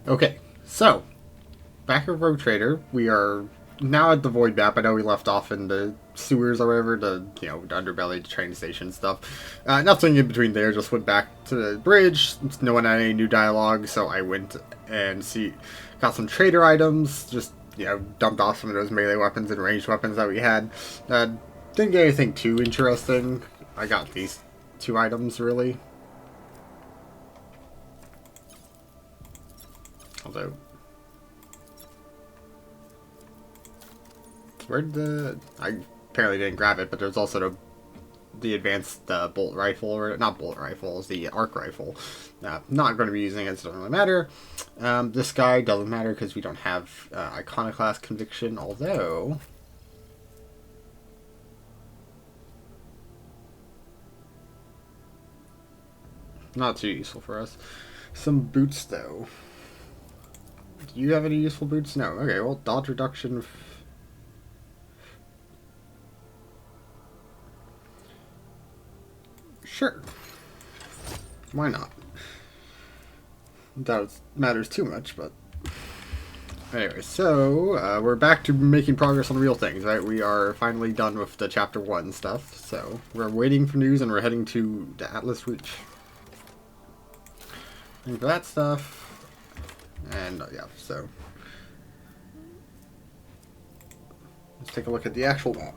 Okay, so back at Road Trader, we are now at the Void Map. I know we left off in the sewers or whatever, the the underbelly, the train station stuff. Nothing in between there. Just went back to the bridge. No one had any new dialogue, so I went and got some trader items. Just dumped off some of those melee weapons and ranged weapons that we had. Didn't get anything too interesting. I got these two items really. Although, where did I apparently didn't grab it, but there's also the advanced bolt rifle, or not bolt rifles, the arc rifle. Not going to be using it, so it doesn't really matter. This guy doesn't matter because we don't have iconoclast conviction, although not too useful for us. Some boots though. Do you have any useful boots? No. Okay, well, dodge reduction. Sure. Why not? That matters too much, but anyway, so we're back to making progress on real things, right? We are finally done with the Chapter 1 stuff, so we're waiting for news and we're heading to the Atlas Reach. And for that stuff, and yeah, so let's take a look at the actual map.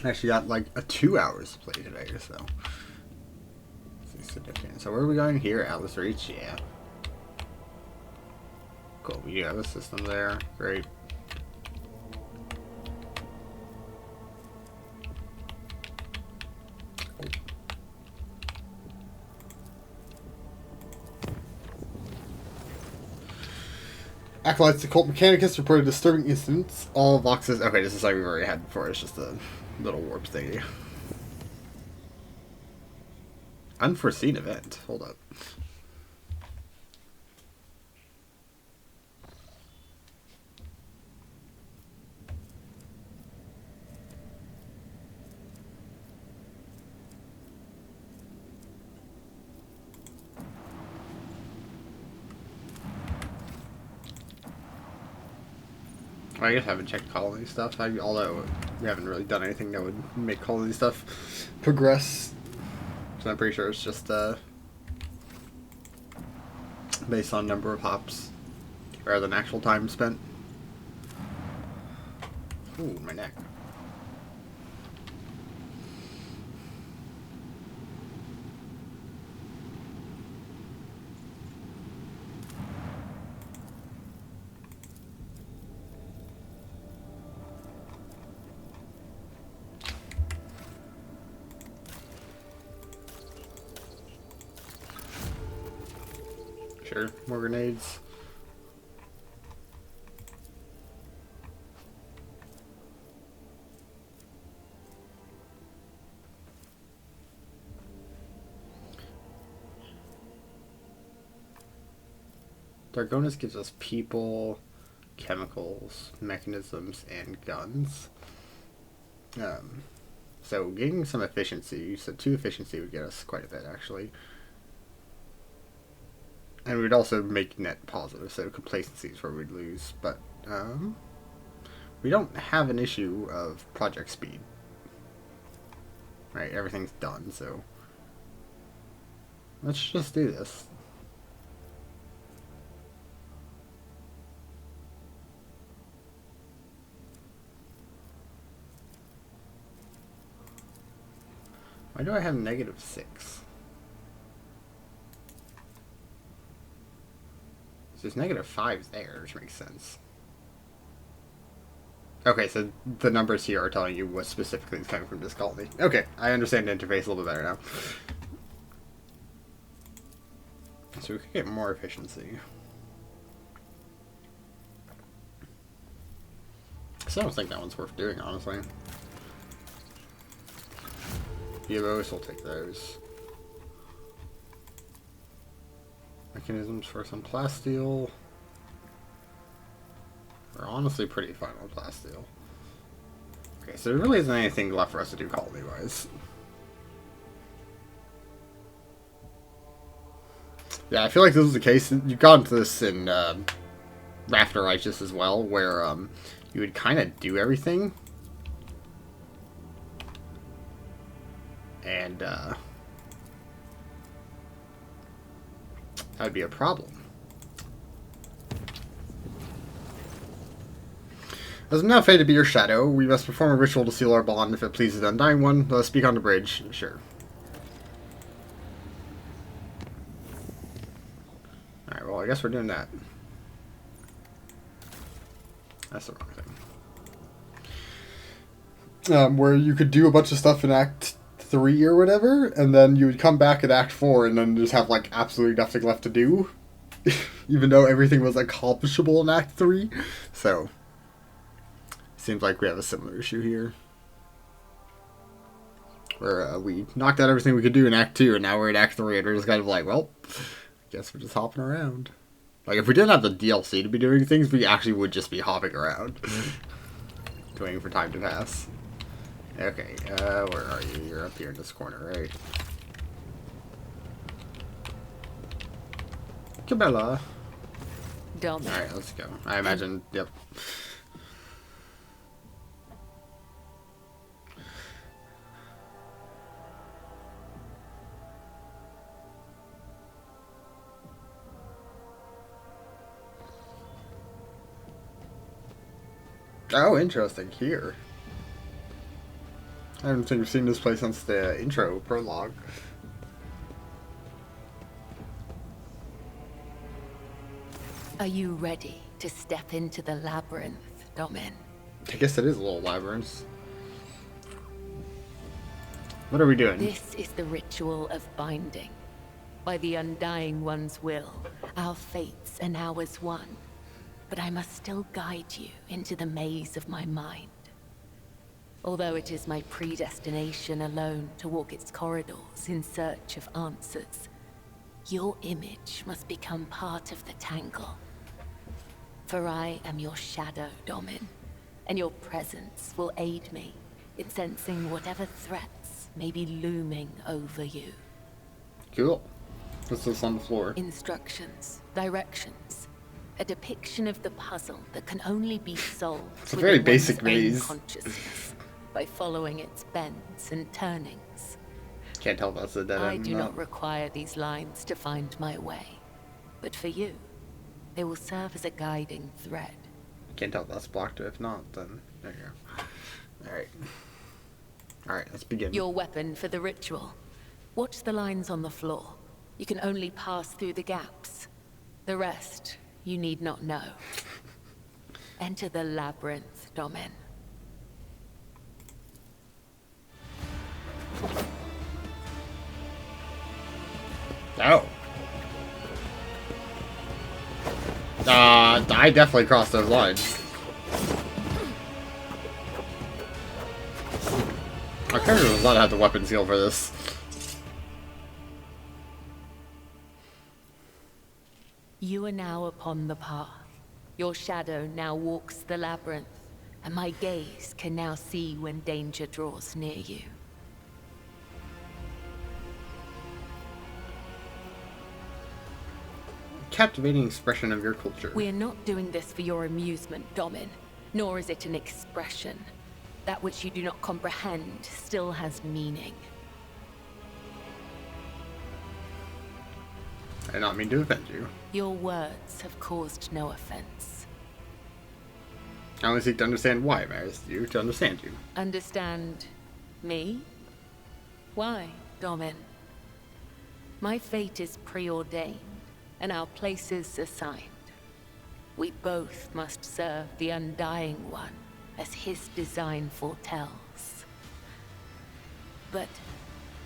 Actually got like 2 hours to play today, so significant. So where are we going here? Atlas Reach, yeah. Cool, we have a system there. Great. Acolytes, the cult mechanicus reported disturbing incidents. All boxes. Okay, this is like we've already had before. It's just a little warp thingy. Unforeseen event. Hold up. I guess I haven't checked colony stuff, although we haven't really done anything that would make colony stuff progress. So I'm pretty sure it's just based on number of hops rather than actual time spent. Ooh, my neck. Sure, more grenades. Dargonis gives us people, chemicals, mechanisms, and guns. So getting some efficiency, so 2 efficiency would get us quite a bit actually. And we would also make net positive, so complacency is where we'd lose. But we don't have an issue of project speed. Right, everything's done, so let's just do this. Why do I have -6? So there's -5 there, which makes sense. Okay, so the numbers here are telling you what specifically is coming from this colony. Okay, I understand the interface a little bit better now. So we could get more efficiency. So I don't think that one's worth doing, honestly. Yabos, we'll take those. Mechanisms for some plasteel. We're honestly pretty fine on plasteel. Okay, so there really isn't anything left for us to do colony-wise. Yeah, I feel like this was the case. You got into this in Rafter Righteous as well, where you would kind of do everything. And that would be a problem. As I'm now fated to be your shadow, we must perform a ritual to seal our bond. If it pleases the Undying One, let us speak on the bridge. Sure. Alright, well, I guess we're doing that. That's the wrong thing. Where you could do a bunch of stuff in Act 3 or whatever, and then you would come back at Act 4 and then just have, like, absolutely nothing left to do. Even though everything was accomplishable in Act 3. So, seems like we have a similar issue here. Where we knocked out everything we could do in Act 2, and now we're in Act 3, and we're just kind of like, well, I guess we're just hopping around. Like, if we didn't have the DLC to be doing things, we actually would just be hopping around. Waiting for time to pass. Okay, where are you? You're up here in this corner, right? Cabela. Alright, let's go. I imagine, yep. Oh, interesting. Here. I haven't think we've seen this place since the intro prologue. Are you ready to step into the labyrinth, Domin? I guess it is a little labyrinth. What are we doing? This is the ritual of binding. By the Undying One's will, our fates and ours one. But I must still guide you into the maze of my mind. Although it is my predestination alone to walk its corridors in search of answers, your image must become part of the tangle. For I am your shadow, Domin, and your presence will aid me in sensing whatever threats may be looming over you. Cool. What's this on the floor? Instructions, directions, a depiction of the puzzle that can only be solved It's a very basic maze. Consciousness by following its bends and turnings. Can't tell if that's a dead end. I do not require these lines to find my way, but for you, they will serve as a guiding thread. Can't tell if that's blocked. If not, then there you go. Alright. Alright, let's begin. Your weapon for the ritual. Watch the lines on the floor. You can only pass through the gaps. The rest, you need not know. Enter the labyrinth, Domin. Oh. I definitely crossed those lines. I kind of would not have the weapon seal for this. You are now upon the path. Your shadow now walks the labyrinth, and my gaze can now see when danger draws near you. Captivating expression of your culture. We are not doing this for your amusement, Domin, nor is it an expression. That which you do not comprehend still has meaning. I did not mean to offend you. Your words have caused no offense. I only seek to understand why it matters to you to understand you. Understand me? Why, Domin? My fate is preordained, and our places assigned. We both must serve the Undying One, as his design foretells. But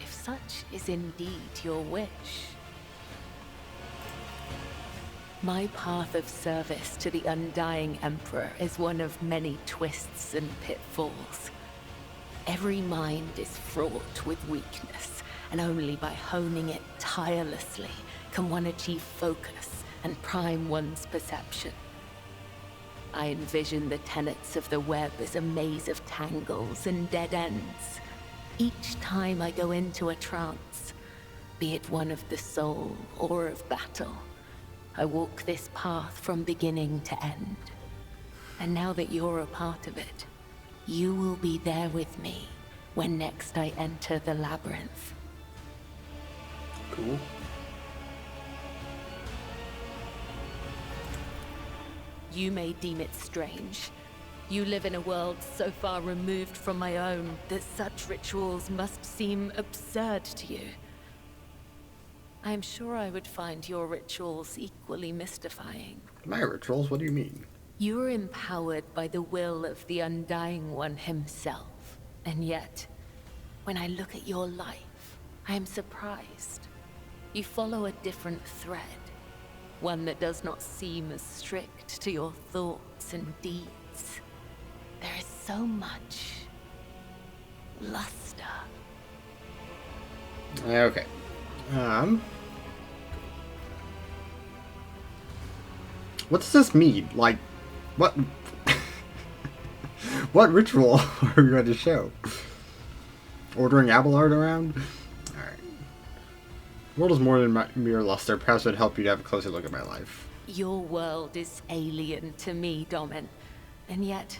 if such is indeed your wish, my path of service to the Undying Emperor is one of many twists and pitfalls. Every mind is fraught with weakness, and only by honing it tirelessly can one achieve focus and prime one's perception. I envision the tenets of the web as a maze of tangles and dead ends. Each time I go into a trance, be it one of the soul or of battle. I walk this path from beginning to end. And now that you're a part of it, you will be there with me when next I enter the labyrinth. Cool. You may deem it strange. You live in a world so far removed from my own that such rituals must seem absurd to you. I am sure I would find your rituals equally mystifying. My rituals? What do you mean? You are empowered by the will of the Undying One himself. And yet, when I look at your life, I am surprised. You follow a different thread. One that does not seem as strict to your thoughts and deeds. There is so much luster. Okay. What does this mean? Like, what? What ritual are we going to show? Ordering Abelard around? Alright. The world is more than mere luster. Perhaps it would help you to have a closer look at my life. Your world is alien to me, Domin. And yet,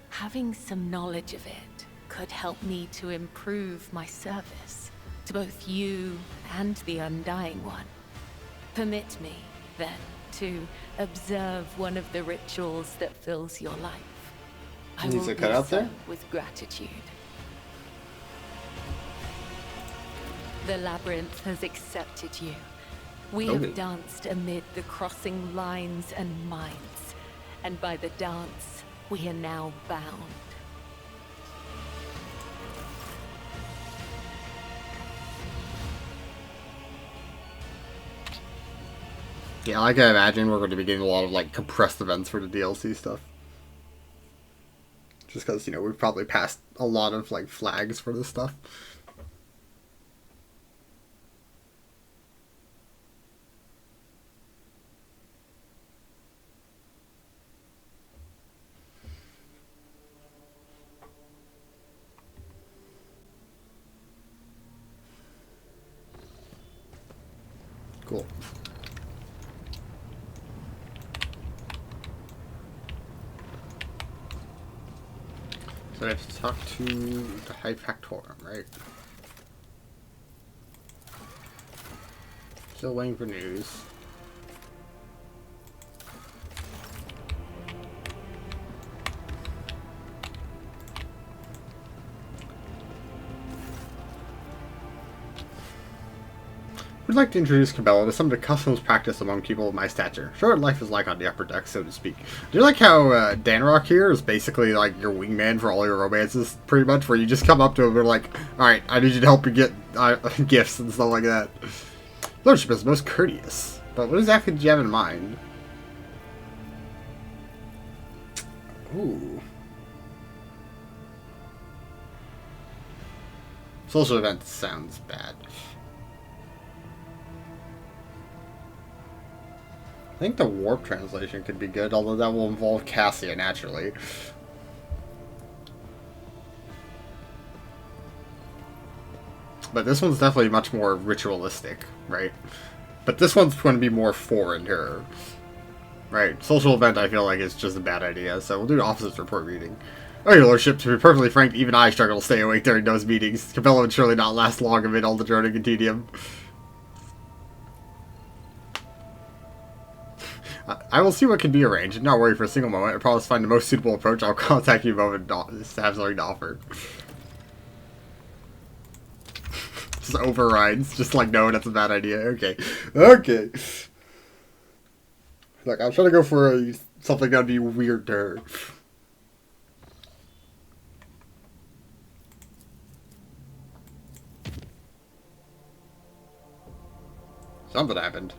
having some knowledge of it could help me to improve my service to both you and the Undying One. Permit me, then, to observe one of the rituals that fills your life. I will cut out there? with gratitude. The labyrinth has accepted you. We have danced amid the crossing lines and minds, and by the dance, we are now bound. Yeah, like I imagine, we're going to be getting a lot of like compressed events for the DLC stuff. Just because, you know, we've probably passed a lot of like flags for this stuff. Cool. So I have to talk to the High Factorum, right? Still waiting for news. We'd like to introduce Cabela to some of the customs practiced among people of my stature. Show what life is like on the upper deck, so to speak. Do you like how Danrock here is basically like your wingman for all your romances, pretty much, where you just come up to him and are like, alright, I need you to help me get gifts and stuff like that. Lordship is most courteous, but what exactly did you have in mind? Ooh. Social event sounds bad. I think the warp translation could be good, although that will involve Cassia, naturally. But this one's definitely much more ritualistic, right? But this one's going to be more foreign to her. Right, social event I feel like is just a bad idea, so we'll do officer's report reading. Oh, your lordship, to be perfectly frank, even I struggle to stay awake during those meetings. Cabela would surely not last long amid all the droning and tedium. I will see what can be arranged. Not worry for a single moment. I promise to find the most suitable approach. I'll contact you above and have something to offer. Just overrides. Just like, no, that's a bad idea. Okay. Okay. Look, I'm trying to go for something that'd be weird to her. Something happened.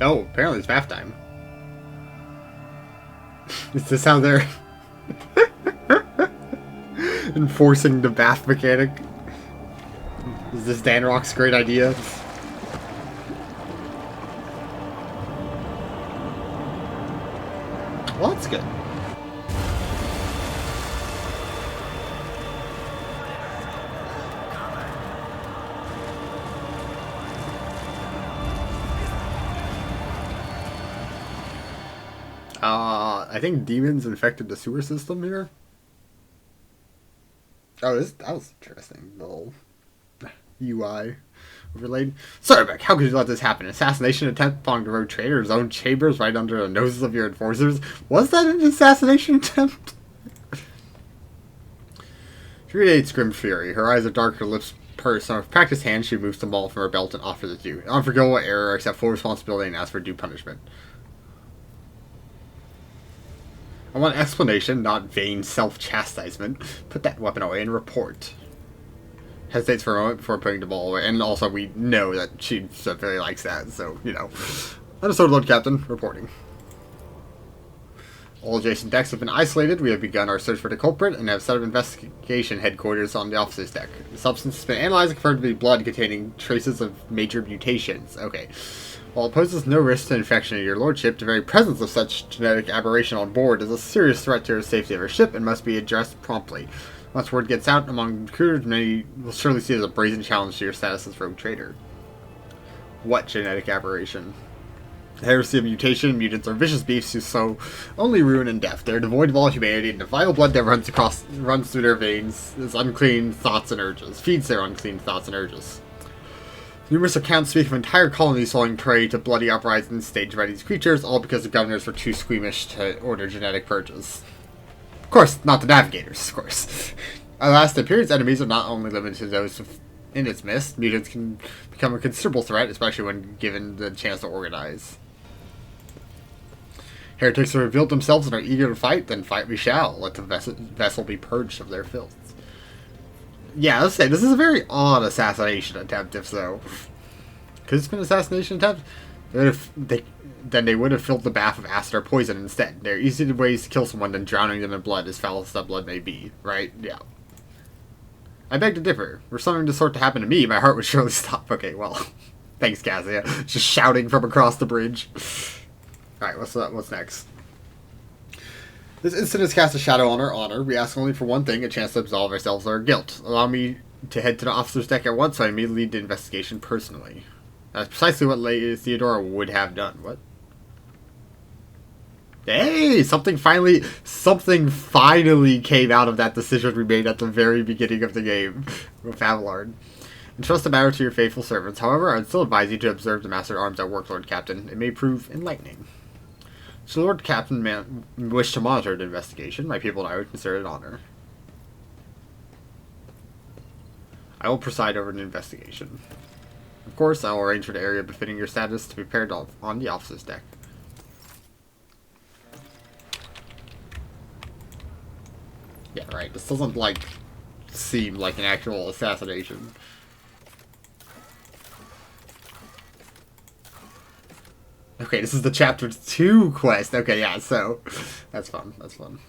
Oh, apparently it's bath time. Is this how they're enforcing the bath mechanic? Is this Danrock's great idea? Well, that's good. I think demons infected the sewer system here. Oh, that was interesting. The little UI overlaid. Sorry, Beck, how could you let this happen? Assassination attempt upon the road trader's own chambers right under the noses of your enforcers? Was that an assassination attempt? 3-8 Grim Fury. Her eyes are dark, her lips purse. On a practiced hand, she moves the ball from her belt and offers it to you. Unforgivable error, accept full responsibility, and ask for due punishment. I want explanation, not vain self-chastisement. Put that weapon away and report. Hesitates for a moment before putting the ball away. And also, we know that she really likes that, so, you know. Understood, Lord Captain. Reporting. All adjacent decks have been isolated. We have begun our search for the culprit and have set up investigation headquarters on the officer's deck. The substance has been analyzed and confirmed to be blood containing traces of major mutations. Okay. While it poses no risk to infection of your lordship, the very presence of such genetic aberration on board is a serious threat to the safety of our ship and must be addressed promptly. Once word gets out among recruiters, many will surely see it as a brazen challenge to your status as rogue trader. What genetic aberration? The heresy of mutation. Mutants are vicious beasts who sow only ruin and death. They are devoid of all humanity, and the vital blood that runs through their veins is unclean thoughts and urges. Feeds their unclean thoughts and urges. Numerous accounts speak of entire colonies falling prey to bloody uprisings staged by these creatures, all because the governors were too squeamish to order genetic purges. Of course, not the navigators, of course. Alas, the Imperium's enemies are not only limited to those in its midst. Mutants can become a considerable threat, especially when given the chance to organize. Heretics have revealed themselves and are eager to fight, then fight we shall. Let the vessel be purged of their filth. Yeah, let's say this is a very odd assassination attempt, if so. Could it's been an assassination attempt? Then they would have filled the bath of acid or poison instead. There are easier ways to kill someone than drowning them in blood, as foul as that blood may be, right? Yeah. I beg to differ. Were something of the sort to happen to me, my heart would surely stop. Okay, well, thanks, Cassia. Just shouting from across the bridge. Alright, what's next? This incident has cast a shadow on our honor. We ask only for one thing, a chance to absolve ourselves of our guilt. Allow me to head to the officer's deck at once so I may lead the investigation personally. That's precisely what Lady Theodora would have done. What? Hey! Something finally came out of that decision we made at the very beginning of the game with Abelard. Entrust the matter to your faithful servants. However, I would still advise you to observe the Master at Arms at work, Lord Captain. It may prove enlightening. Should Lord Captain wish to monitor the investigation, my people and I would consider it an honor. I will preside over the investigation. Of course, I will arrange for the area befitting your status to be prepared on the officer's deck. Yeah, right. This doesn't, like, seem like an actual assassination. Okay, this is the Chapter 2 quest. Okay, yeah, so that's fun. That's fun.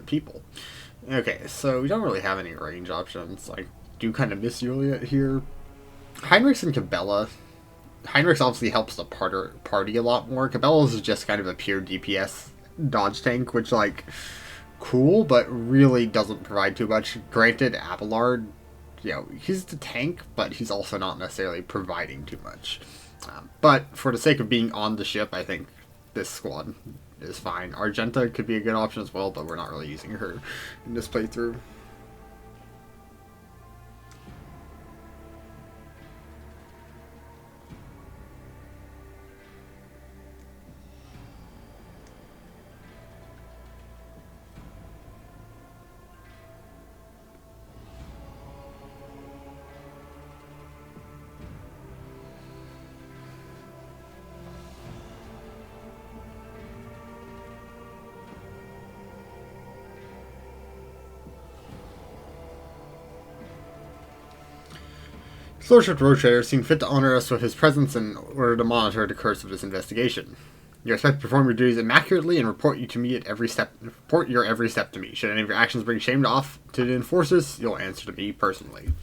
People. Okay, so we don't really have any range options. I do kind of miss Juliet here. Heinrichs and Cabela. Heinrichs obviously helps the party a lot more. Cabela's is just kind of a pure DPS dodge tank, which, like, cool, but really doesn't provide too much. Granted, Abelard, you know, he's the tank, but he's also not necessarily providing too much. But for the sake of being on the ship, I think this squad is fine. Argenta could be a good option as well, but we're not really using her in this playthrough. Lordship Road Trader seemed fit to honor us with his presence in order to monitor the course of this investigation. You expect to perform your duties immaculately and report your every step to me. Should any of your actions bring shame off to the enforcers, you'll answer to me personally.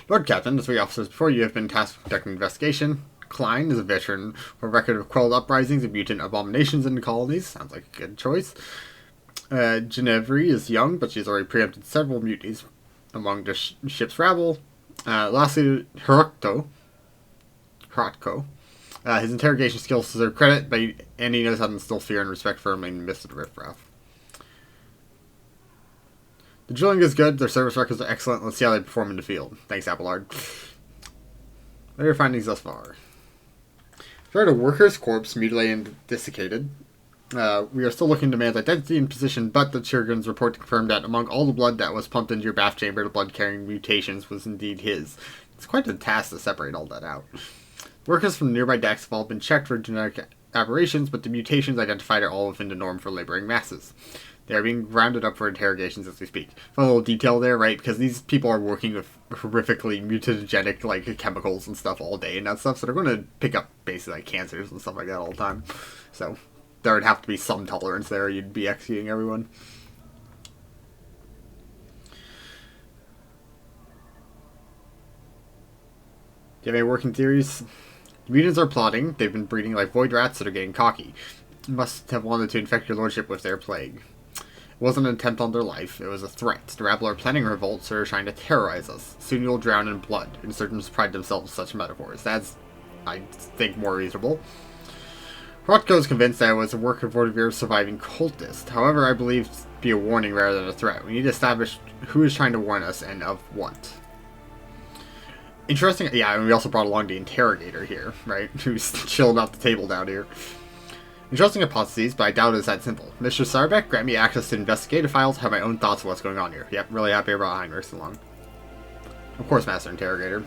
Lord Captain, the 3 officers before you have been tasked with conducting an investigation. Klein is a veteran with a record of quelled uprisings and mutant abominations in the colonies. Sounds like a good choice. Ginevri is young, but she's already preempted several mutinies among the ship's rabble. Lastly, Hrotko. His interrogation skills deserve credit, and he knows how to instill fear and respect for him in the midst of the riffraff. The drilling is good, their service records are excellent, let's see how they perform in the field. Thanks, Abelard. What are your findings thus far? Found a worker's corpse, mutilated and desiccated. We are still looking to man's identity and position, but the Chirurgeon's report confirmed that among all the blood that was pumped into your bath chamber, the blood-carrying mutations was indeed his. It's quite a task to separate all that out. Workers from nearby decks have all been checked for genetic aberrations, but the mutations identified are all within the norm for laboring masses. They are being rounded up for interrogations as we speak. Fun little detail there, right? Because these people are working with horrifically mutagenic, like, chemicals and stuff all day and that stuff, so they're going to pick up basically, like, cancers and stuff like that all the time. So there would have to be some tolerance there. You'd be executing everyone. Do you have any working theories? The mutants are plotting. They've been breeding like void rats, so they're getting cocky. Must have wanted to infect your lordship with their plague. It wasn't an attempt on their life. It was a threat. The rabble are planning a revolt, so they're trying to terrorize us. Soon you'll drown in blood. Insurgents pride themselves in such metaphors. That's, I think, more reasonable. Hrotko is convinced that it was a work of Vortivir's surviving cultist. However, I believe to be a warning rather than a threat. We need to establish who is trying to warn us and of what. Interesting, yeah, and we also brought along the interrogator here, right? Who's chilling out the table down here. Interesting hypotheses, but I doubt it's that simple. Mr. Sarbeck, grant me access to investigative files, have my own thoughts of what's going on here. Yep, really happy about Heinrich's along. Of course, Master Interrogator.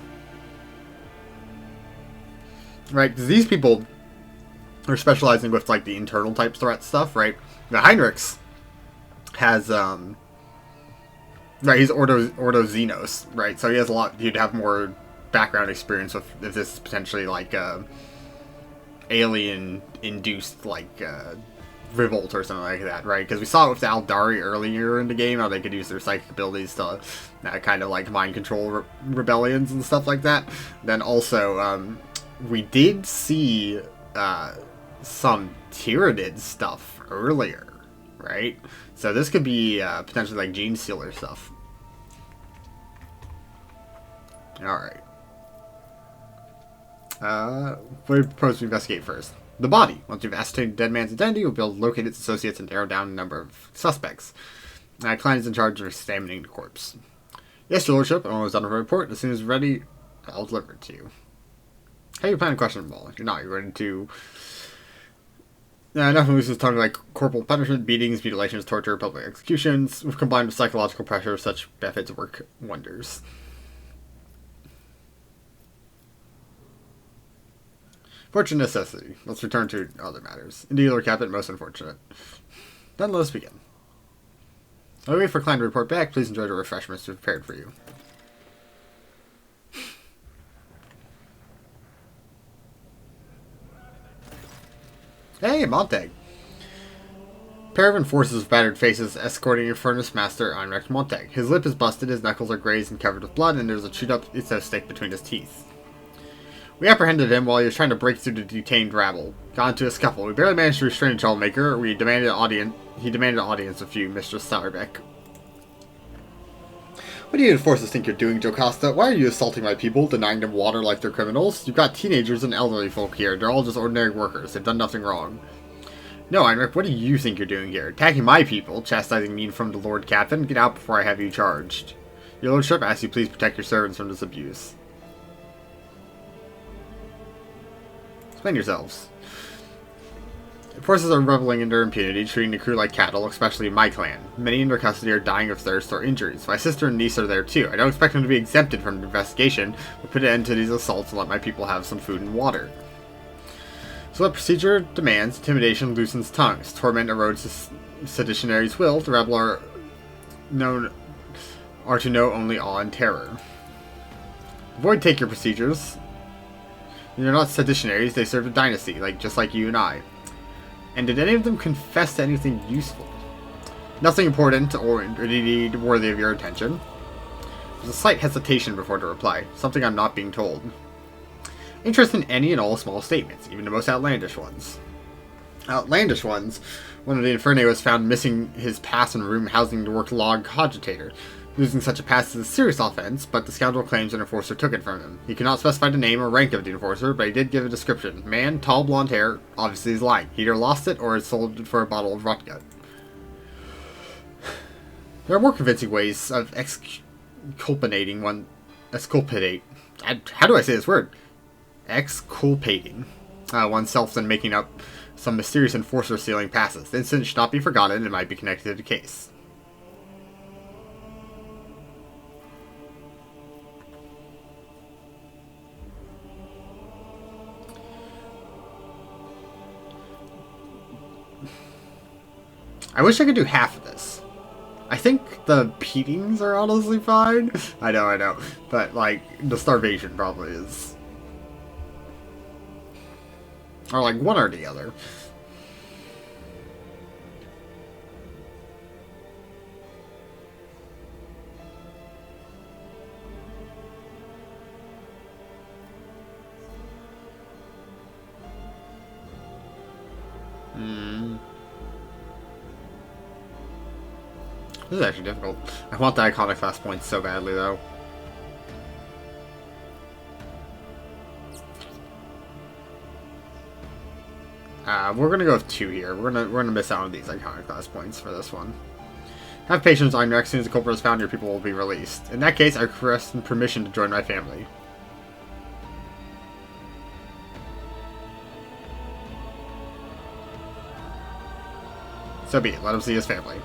Right, because these people are specializing with, like, the internal type threat stuff, right? The Heinrich's has, right, he's Ordo Xenos, right? So he has a lot, he'd have more background experience with if this is potentially like alien induced like revolt or something like that, right? Because we saw it with the Aldari earlier in the game, how they could use their psychic abilities to kind of like mind control rebellions and stuff like that. Then also we did see some Tyranid stuff earlier, right? So this could be potentially like gene sealer stuff. Alright. What do you propose to investigate first? The body. Once you've ascertained the dead man's identity, you'll be able to locate its associates and narrow down the number of suspects. Klein is in charge of examining the corpse. Yes, your lordship, I'm almost done with a report. As soon as it's ready, I'll deliver it to you. How do you plan to question them all? If you're not, you're ready to... nothing loose is talking like corporal punishment, beatings, mutilations, torture, public executions. With combined with psychological pressure, such methods work wonders. Fortune necessity. Let's return to other matters. Indeed, Lord Captain, most unfortunate. Then let us begin. While we wait for Klein to report back, please enjoy the refreshments we've prepared for you. Hey, Montag! Pair of enforcers with battered faces escorting your furnace master, Heinrich Montag. His lip is busted, his knuckles are grazed and covered with blood, and there's a chewed up Itzo stick between his teeth. We apprehended him while he was trying to break through the detained rabble. Got into a scuffle. We barely managed to restrain the troublemaker. He demanded an audience with you, Mr. Sauerbeck. What do you enforcers think you're doing, Jocasta? Why are you assaulting my people, denying them water like they're criminals? You've got teenagers and elderly folk here. They're all just ordinary workers. They've done nothing wrong. No, Heinrich, what do you think you're doing here? Attacking my people, chastising me from the Lord Captain? Get out before I have you charged. Your lordship asks you please protect your servants from this abuse. Explain yourselves. Forces are reveling in their impunity, treating the crew like cattle, especially my clan. Many in their custody are dying of thirst or injuries. My sister and niece are there too. I don't expect them to be exempted from the investigation, but put an end to these assaults and let my people have some food and water. So what procedure demands, intimidation loosens tongues, torment erodes seditionary's will, the rebel are to know only awe and terror. Avoid take your procedures. They're not seditionaries, they serve a dynasty, just like you and I. And did any of them confess to anything useful? Nothing important or indeed worthy of your attention. There's a slight hesitation before the reply, something I'm not being told. Interest in any and all small statements, even the most outlandish ones. Outlandish ones? One of the Infernae was found missing his pass in a room housing the work log cogitator. Losing such a pass is a serious offense, but the scoundrel claims an enforcer took it from him. He cannot specify the name or rank of the enforcer, but he did give a description. Man, tall blonde hair, obviously he's lying. He either lost it or has sold it for a bottle of rotgut. There are more convincing ways of exculpating. How do I say this word? Exculpating oneself than making up some mysterious enforcer stealing passes. The incident should not be forgotten. It might be connected to the case. I wish I could do half of this. I think the beatings are honestly fine. I know. But, the starvation probably is. Or, one or the other. This is actually difficult. I want the iconoclast points so badly, though. We're gonna go with 2 here. We're gonna miss out on these iconoclast points for this one. Have patience on your. As soon as the culprit is found, your people will be released. In that case, I request permission to join my family. So be it. Let him see his family.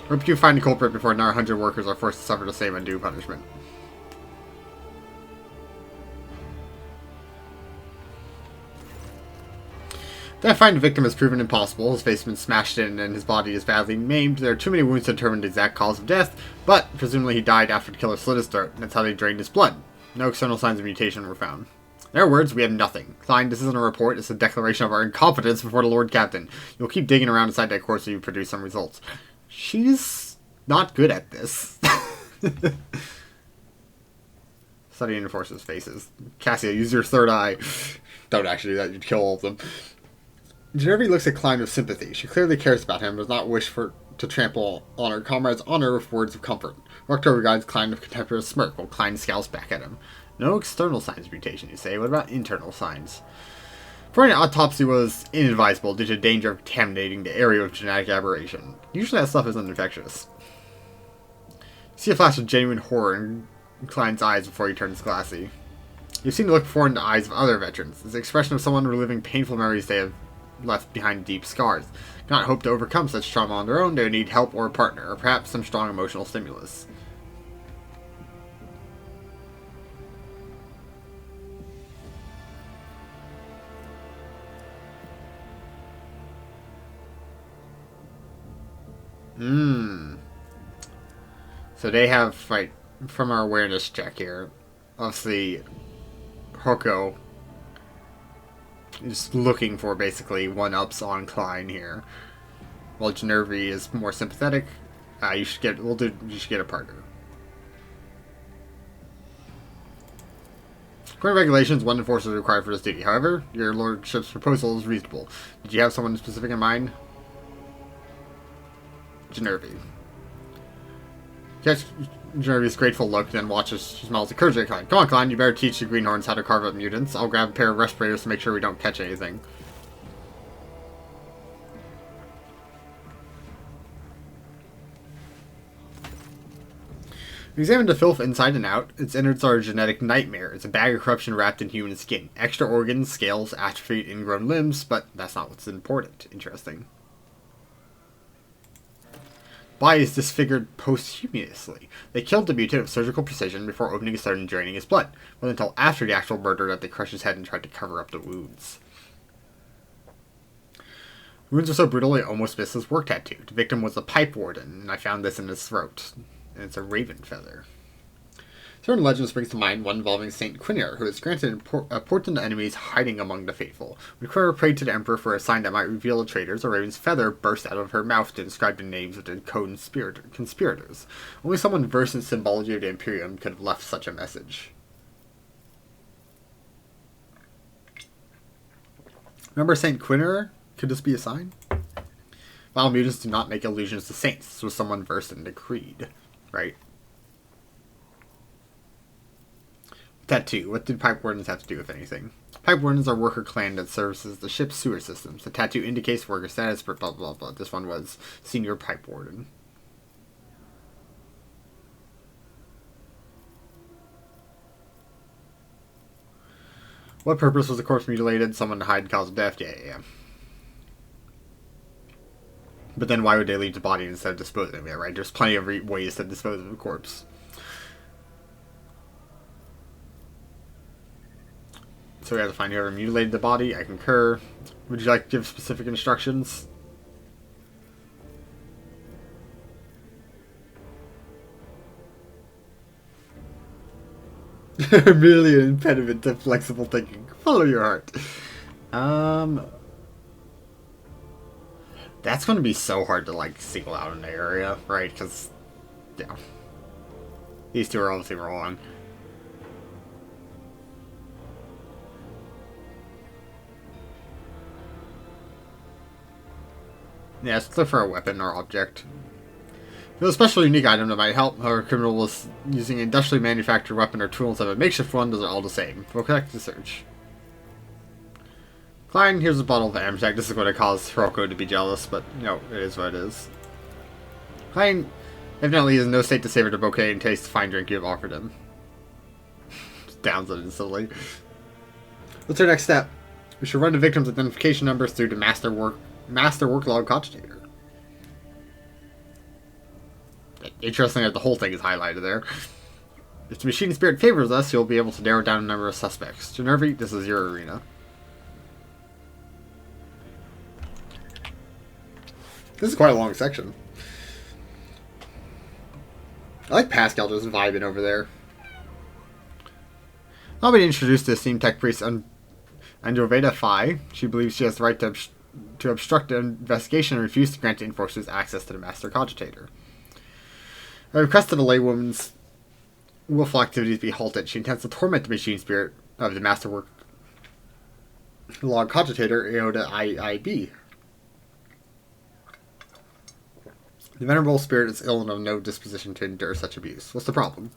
Hope you find the culprit before another 100 workers are forced to suffer the same undue punishment. That find the victim has proven impossible. His face has been smashed in and his body is badly maimed. There are too many wounds to determine the exact cause of death, but presumably he died after the killer slit his throat, and that's how they drained his blood. No external signs of mutation were found. In other words, we have nothing. Klein, this isn't a report, it's a declaration of our incompetence before the Lord Captain. You'll keep digging around inside that course so you produce some results. She's not good at this. Studying the forces' faces. Cassia, use your third eye. Don't actually do that, you'd kill all of them. Genevieve looks at Klein with sympathy. She clearly cares about him, but does not wish to trample on her comrade's honor with words of comfort. Roctor regards Klein with a contemptuous smirk, while Klein scowls back at him. No external signs of mutation, you say? What about internal signs? For an autopsy was inadvisable due to the danger of contaminating the area with genetic aberration. Usually that stuff isn't infectious. You see a flash of genuine horror in Klein's eyes before he turns glassy. You seem to look forward in the eyes of other veterans. It's the expression of someone reliving painful memories they have left behind deep scars. Cannot hope to overcome such trauma on their own. They need help or a partner, or perhaps some strong emotional stimulus. So they have, from our awareness check here, obviously, Hoko is looking for basically one-ups on Klein here. While Genevieve is more sympathetic, you should get a partner. According to regulations, one enforcer is required for this duty. However, your lordship's proposal is reasonable. Did you have someone specific in mind? Genevieve. Catch Genevieve's grateful look, then watches she smells encouraging. Come on, Klein, you better teach the greenhorns how to carve up mutants. I'll grab a pair of respirators to make sure we don't catch anything. Examine the filth inside and out. Its innards are a genetic nightmare. It's a bag of corruption wrapped in human skin. Extra organs, scales, atrophied ingrown limbs, but that's not what's important. Interesting. Body is disfigured posthumously. They killed the mutant with surgical precision before opening his throat and draining his blood. It wasn't until after the actual murder that they crushed his head and tried to cover up the wounds. Wounds were so brutal they almost missed his work tattoo. The victim was a pipe warden, and I found this in his throat. And it's a raven feather. Certain legends brings to mind one involving Saint Quinir, who is granted a portent to enemies hiding among the faithful. When Quinir prayed to the Emperor for a sign that might reveal the traitors, a raven's feather burst out of her mouth to describe the names of the conspirators. Only someone versed in symbology of the Imperium could have left such a message. Remember Saint Quinir? Could this be a sign? While mutants do not make allusions to saints, this was someone versed in the creed, right? Tattoo. What did pipe wardens have to do with anything? Pipe wardens are a worker clan that services the ship's sewer systems. The tattoo indicates worker status, but blah blah blah. This one was senior pipe warden. What purpose was the corpse mutilated? Someone to hide cause of death? Yeah. But then why would they leave the body instead of disposing of it, right? There's plenty of ways to dispose of a corpse. So we have to find whoever mutilated the body. I concur. Would you like to give specific instructions? Merely an impediment to flexible thinking. Follow your heart. That's going to be so hard to, like, single out in the area, right? Because, yeah. These two are obviously wrong. Yeah, let's look for a weapon or object. If there's a special unique item that might help, or a criminal was using an industrially manufactured weapon or tool instead of a makeshift one, those are all the same. We'll connect the search. Klein, here's a bottle of Amtech. This is going to cause Hiroko to be jealous, but, you know, it is what it is. Klein evidently is in no state to savor the bouquet and taste the fine drink you have offered him. Downs it instantly. What's our next step? We should run the victim's identification numbers through the master worklog cogitator. Interesting that the whole thing is highlighted there. If the machine spirit favors us, you'll be able to narrow down a number of suspects. Genervi, this is your arena. This is quite a long section. I like Pascal just vibing over there. I'll be introduced to esteemed tech priest Androveda Phi. She believes she has the right to obstruct the investigation and refuse to grant the enforcers access to the master cogitator. I requested the laywoman's willful activities be halted. She intends to torment the machine spirit of the master work log cogitator, Aoda IIB. The venerable spirit is ill and of no disposition to endure such abuse. What's the problem?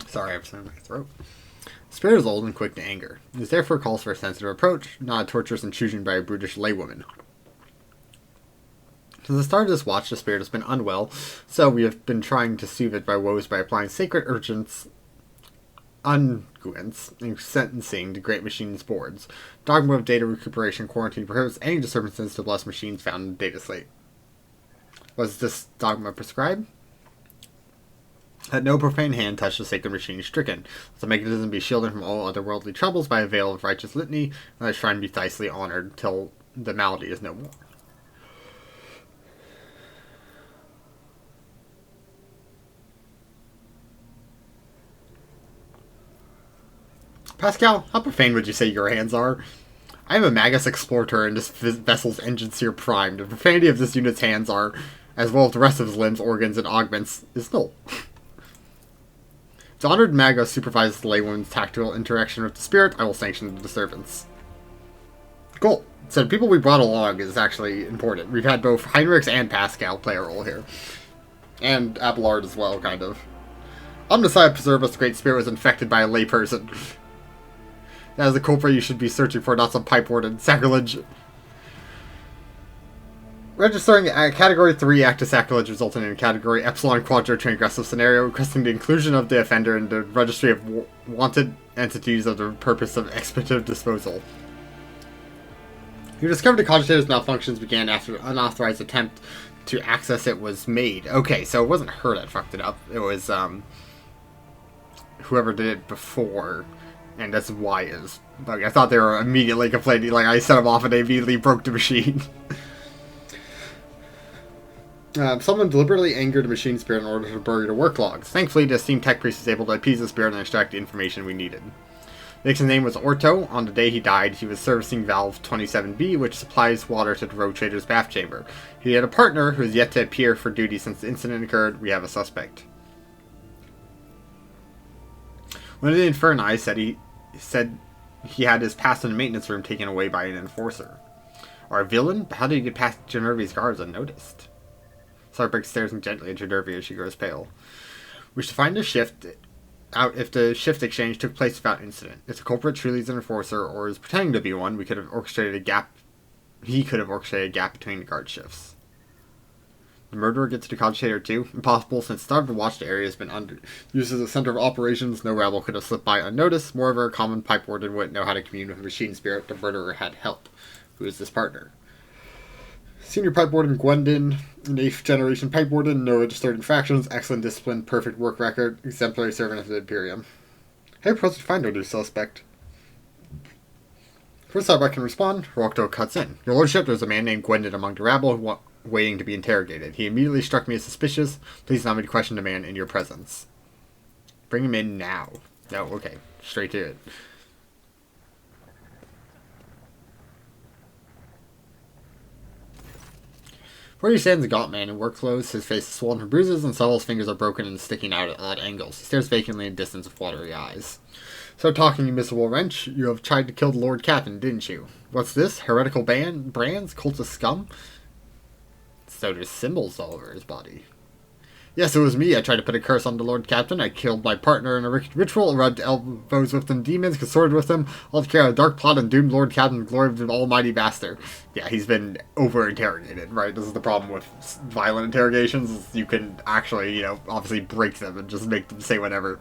Sorry, I'm something in my throat. The spirit is old and quick to anger. It is therefore calls for a sensitive approach, not a torturous intrusion by a brutish laywoman. Since the start of this watch, the spirit has been unwell, so we have been trying to soothe it by woes by applying sacred urgents unguents and sentencing to great machines boards. Dogma of data recuperation quarantine prohibits any disturbances to bless machines found in the data slate. Was this dogma prescribed? Let no profane hand touch the sacred machine stricken. Let the mechanism be shielded from all otherworldly troubles by a veil of righteous litany, and let the shrine be thicely honored till the malady is no more. Pascal, how profane would you say your hands are? I am a Magus Explorer and this vessel's engine sear primed. The profanity of this unit's hands are, as well as the rest of his limbs, organs, and augments, is null. The honored Magus supervises the laywoman's tactile interaction with the spirit. I will sanction the disturbance. Cool. So the people we brought along is actually important. We've had both Heinrichs and Pascal play a role here. And Abelard as well, kind of. Omnicide preserve us, the Great Spirit was infected by a layperson. That is the culprit you should be searching for, not some pipe warden. Sacrilege. Registering a Category 3 act of sacrilege resulting in a Category Epsilon Quadro transgressive scenario, requesting the inclusion of the offender in the registry of wanted entities of the purpose of expletive disposal. You discovered the cogitator's malfunctions began after an unauthorized attempt to access it was made. Okay, so it wasn't her that fucked it up. It was, whoever did it before. And that's why is. Like, I thought they were immediately complaining. Like, I set them off and they immediately broke the machine. Someone deliberately angered a machine spirit in order to bury the work logs. Thankfully, the esteemed tech priest was able to appease the spirit and extract the information we needed. Nixon's name was Orto. On the day he died, he was servicing valve 27B, which supplies water to the road trader's bath chamber. He had a partner who is yet to appear for duty since the incident occurred. We have a suspect. One of the Inferni said he had his pass in the maintenance room taken away by an enforcer. Our villain? But how did he get past Genervi's guards unnoticed? Sarbeck stares gently at Genervi as she grows pale. We should find a shift out if the shift exchange took place without incident. If the culprit truly is an enforcer or is pretending to be one, we could have orchestrated a gap. He could have orchestrated a gap between the guard shifts. The murderer gets to the cogitator too? Impossible, since Starved Watch the area has been used as a center of operations. No rabble could have slipped by unnoticed. Moreover, a common pipe warden wouldn't know how to commune with a machine spirit. The murderer had help. Who is this partner? Senior pipe warden Gwendon, an 8th generation pipe warden, no registered infractions, excellent discipline, perfect work record, exemplary servant of the Imperium. How close to find our new suspect? First Starbuck can respond, Rocto cuts in. Your lordship, there's a man named Gwendon among the rabble waiting to be interrogated. He immediately struck me as suspicious. Please allow me to question the man in your presence. Bring him in now. No, okay. Straight to it. Where he stands a gaunt man in work clothes, his face is swollen from bruises, and several fingers are broken and sticking out at odd angles. He stares vacantly in the distance with watery eyes. So talking, you miserable wrench. You have tried to kill the Lord Captain, didn't you? What's this? Heretical brands? Cult of scum? So there's symbols all over his body. Yes, it was me. I tried to put a curse on the Lord Captain. I killed my partner in a ritual, rubbed elbows with them demons, consorted with them, all to carry out a dark plot and doomed Lord Captain to the glory of the almighty bastard. Yeah, he's been over-interrogated, right? This is the problem with violent interrogations, is you can actually, obviously break them and just make them say whatever.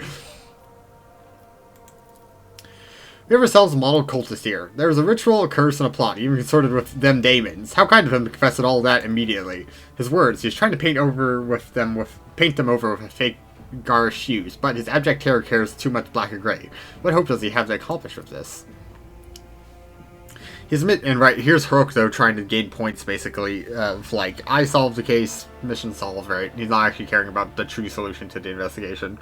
We have ourselves a model cultist here. There was a ritual, a curse, and a plot, even consorted with them daemons. How kind of him to confess all that immediately. His words, he was trying to paint them over with fake garish hues, but his abject terror cares too much black or gray. What hope does he have to accomplish with this? And right, here's Hirok, though, trying to gain points, basically, of, I solved the case, mission solved, right? He's not actually caring about the true solution to the investigation.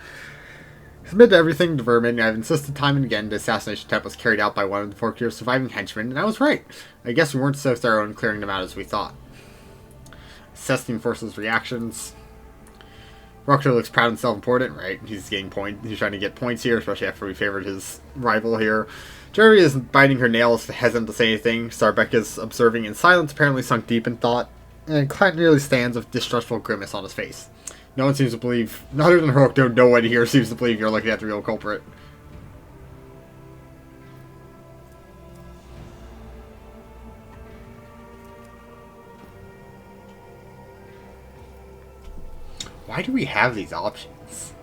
Submit to everything to Vermin. I've insisted time and again the assassination attempt was carried out by one of the Forkier's surviving henchmen, and I was right. I guess we weren't so thorough in clearing them out as we thought. Assessing Force's reactions. Roctor looks proud and self-important, right? He's getting points. He's trying to get points here, especially after we favored his rival here. Jerry is biting her nails, hesitant to say anything. Starbeck is observing in silence, apparently sunk deep in thought, and Clint nearly stands with distrustful grimace on his face. No one seems to believe, other than Hirok, no one here seems to believe you're looking at the real culprit. Why do we have these options?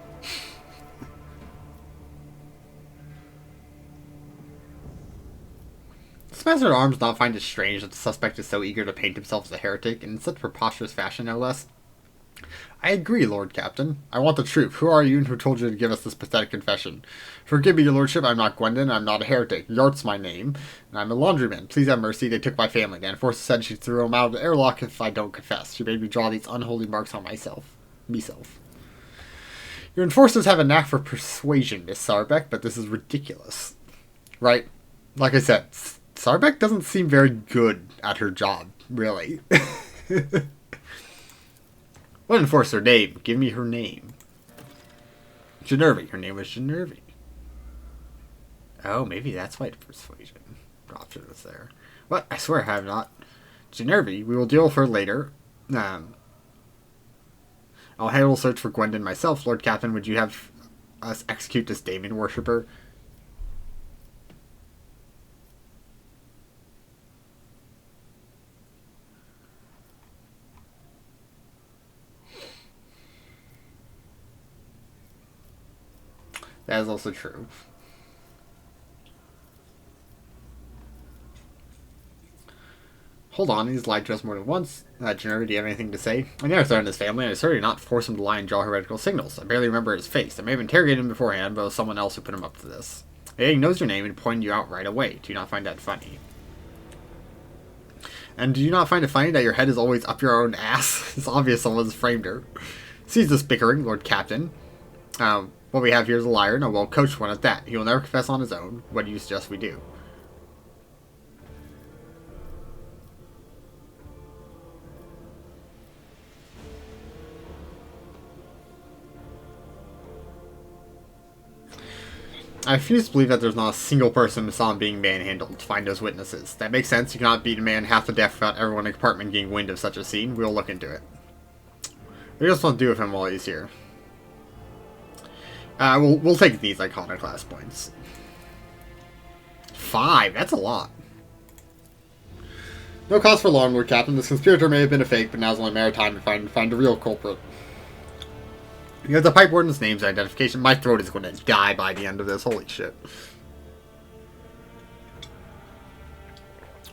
Does Master at Arms not find it strange that the suspect is so eager to paint himself as a heretic, and in such preposterous fashion, no less? I agree, Lord Captain. I want the truth. Who are you and who told you to give us this pathetic confession? Forgive me, your lordship, I'm not Gwendon, I'm not a heretic. Yart's my name, and I'm a laundryman. Please have mercy, they took my family. The enforcer said she threw him out of the airlock if I don't confess. She made me draw these unholy marks on myself. Your enforcers have a knack for persuasion, Miss Sarbeck, but this is ridiculous. Right? Like I said, Sarbeck doesn't seem very good at her job, really. What enforcer name? Give me her name. Genervi. Her name was Genervi. Oh, maybe that's why the persuasion option was there. What? I swear I have not. Genervi. We will deal with her later. I'll handle search for Gwendon myself. Lord Captain, would you have us execute this daemon worshipper? That is also true. Hold on, he's lied to us more than once. Genervi, do you have anything to say? I never threatened his family, and I certainly not force him to lie and draw heretical signals. I barely remember his face. I may have interrogated him beforehand, but it was someone else who put him up to this. He knows your name and pointed you out right away. Do you not find that funny? And do you not find it funny that your head is always up your own ass? It's obvious someone's framed her. Sees this bickering, Lord Captain. What we have here is a liar, and a well-coached one at that. He will never confess on his own. What do you suggest we do? I refuse to believe that there's not a single person who saw him being manhandled to find those witnesses. That makes sense. You cannot beat a man half to death without everyone in the compartment getting wind of such a scene. We'll look into it. What do you just want to do with him while he's here? We'll take these iconoclast points. 5. That's a lot. No cause for alarm, Lord Captain. This conspirator may have been a fake, but now's only a matter of time to find a real culprit. You have the pipe warden's name's identification. My throat is going to die by the end of this. Holy shit.